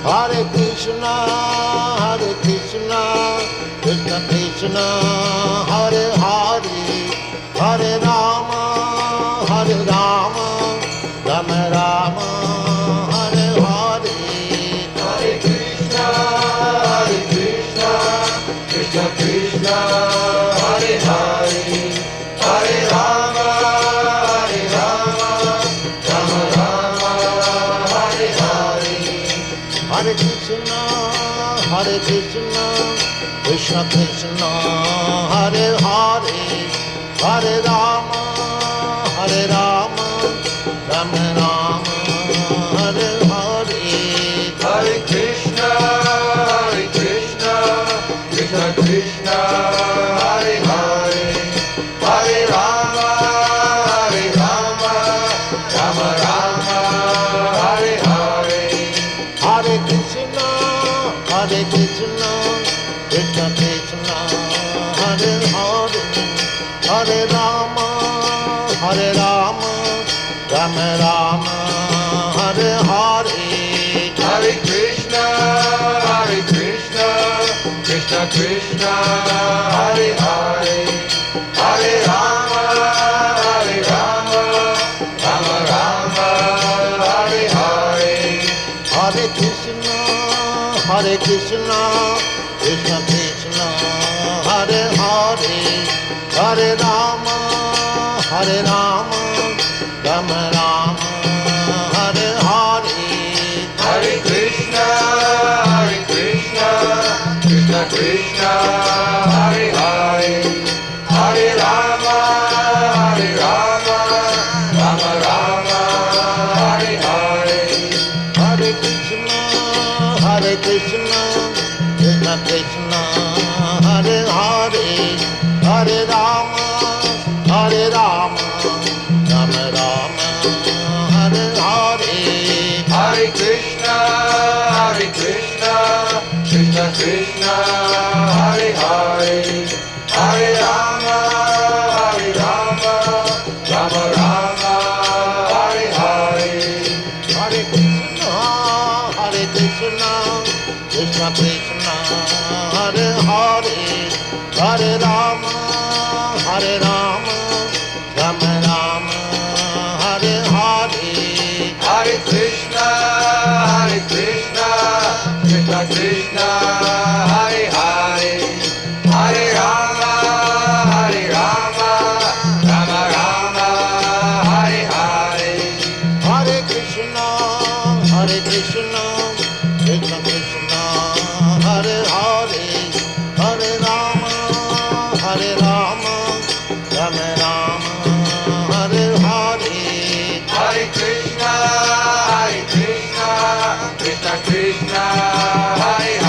Hare Krishna, Krishna Krishna, Hare Hare, Hare Rama, Rama Rama, Hare Hare. Hare Krishna, Krishna Krishna, Hare Hare, Hare Rama, Rama Rama, Hare Hare. Hare Krishna, Krishna Krishna, Hare Hare, Hare Rama, Rama Rama, Hare Hare. Hare Krishna, Krishna Krishna, Hare Hare, Hare Rama, Rama Rama, Hare Hare. Hare Krishna, Krishna Krishna, Hare Hare, Hare Rama, Rama Rama, Hare Hare. Hare Krishna, Krishna Krishna, Hare Hare, Hare Rama, Rama Rama, Hare Hare. Hare Krishna, Krishna Krishna, Hare Hare, Hare Rama, Rama Rama, Hare Hare. Hare Krishna, Krishna Krishna, Hare Hare, Hare Rama, Rama Rama, Hare Hare. Hare Krishna, Krishna Krishna, Hare Hare, Hare Rama, Rama Rama, Hare Hare. Hare Krishna, Krishna Krishna, Hare Hare, Hare Rama, Rama Rama, Hare Hare. Hare Krishna, Krishna Krishna, Hare Hare, Hare Rama, Rama Rama, Hare Hare. Hare Krishna, Krishna Krishna, Hare Hare, Hare Rama, Rama Rama, Hare Hare. Hare Krishna, Krishna Krishna, Hare Hare, Hare Rama, Rama Rama, Hare Hare. Hare Krishna, Krishna Krishna, Hare Hare.